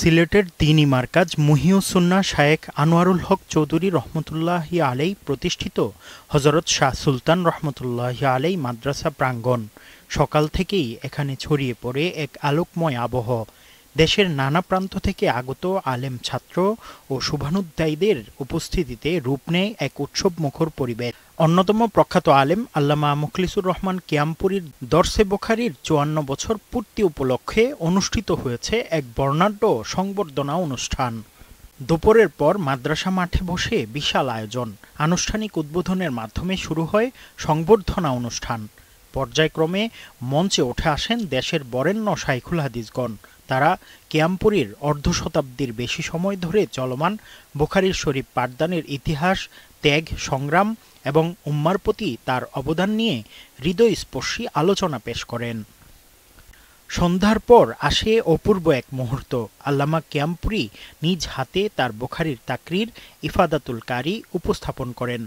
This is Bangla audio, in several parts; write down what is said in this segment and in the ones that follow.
সিলেটের দ্বীনী মারকাজ মুহিউস-সুন্নাহ শায়েখ আনোয়ারুল হক চৌধুরী রহমতুল্লাহি আলাইহি প্রতিষ্ঠিত হযরত শাহ সুলতান রহমতুল্লাহি আলাইহি মাদ্রাসা প্রাঙ্গণ। সকাল থেকেই এখানে ছড়িয়ে পড়ে এক আলোকময় আবহ। দেশের নানা প্রান্ত থেকে আগত আলেম ছাত্র ও শুভানুধ্যায়ীদের উপস্থিতিতে রূপ নেয় এক উৎসবমুখর পরিবেশ। অন্যতম প্রখ্যাত আলেম আল্লামা মুখলিসুর রহমান কিয়ামপুরীর দরসে বুখারীর ৫৪ বছর পূর্তি উপলক্ষে অনুষ্ঠিত হয়েছে এক বর্ণাঢ্য সংবর্ধনা অনুষ্ঠান। দুপুরের পর মাদ্রাসা মাঠে বসে বিশাল আয়োজন। আনুষ্ঠানিক উদ্বোধনের মাধ্যমে শুরু হয় সংবর্ধনা অনুষ্ঠান। পর্যায়ক্রমে মঞ্চে উঠে আসেন দেশের বরেণ্য শায়খুল হাদিসগণ। তারা কিয়ামপুরীর অর্ধশতাব্দীর বেশি সময় ধরে চলমান বুখারী শরীফ পাঠদানের ইতিহাস, ত্যাগ, সংগ্রাম এবং উম্মার প্রতি তার অবদান নিয়ে হৃদয়স্পর্শী আলোচনা পেশ করেন। সন্ধ্যার পর আসে অপূর্ব এক মুহূর্ত। আল্লামা কিয়ামপুরী নিজ হাতে তার বুখারীর তাকরীর ইফাদাতুল কারী উপস্থাপন করেন।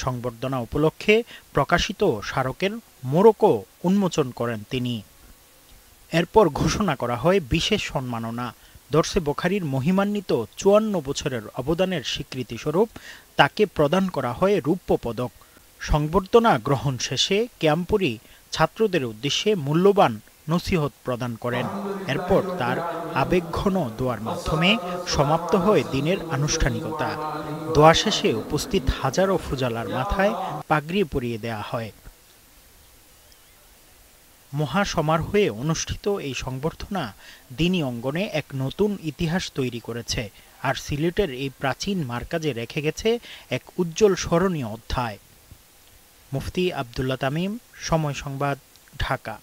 সংবর্ধনা উপলক্ষে প্রকাশিত স্মারকের মোড়কও উন্মোচন করেন তিনি। এরপর ঘোষণা করা হয় বিশেষ সম্মাননা। দরসে বুখারীর মহিমান্বিত ৫৪ বছরের অবদানের স্বীকৃতিস্বরূপ তাকে প্রদান করা হয় রৌপ্য পদক। সংবর্ধনা গ্রহণ শেষে কিয়ামপুরী ছাত্রদের উদ্দেশ্যে মূল্যবান নসিহত প্রদান করেন। এরপর তার আবেগঘন দোয়ার মাধ্যমে সমাপ্ত হয় দিনের আনুষ্ঠানিকতা। দোয়া শেষে উপস্থিত হাজারো ফুজালার মাথায় পাগড়ি পরিয়ে দেয়া হয়। মহাসমারোহে অনুষ্ঠিত এই সংবর্ধনা দ্বীনী অঙ্গনে এক নতুন ইতিহাস তৈরি করেছে, আর সিলেটের এই প্রাচীন মারকাজে রেখে গেছে এক উজ্জ্বল স্মরণীয় অধ্যায়। মুফতি আব্দুল্লাহ তামিম, সময় সংবাদ, ঢাকা।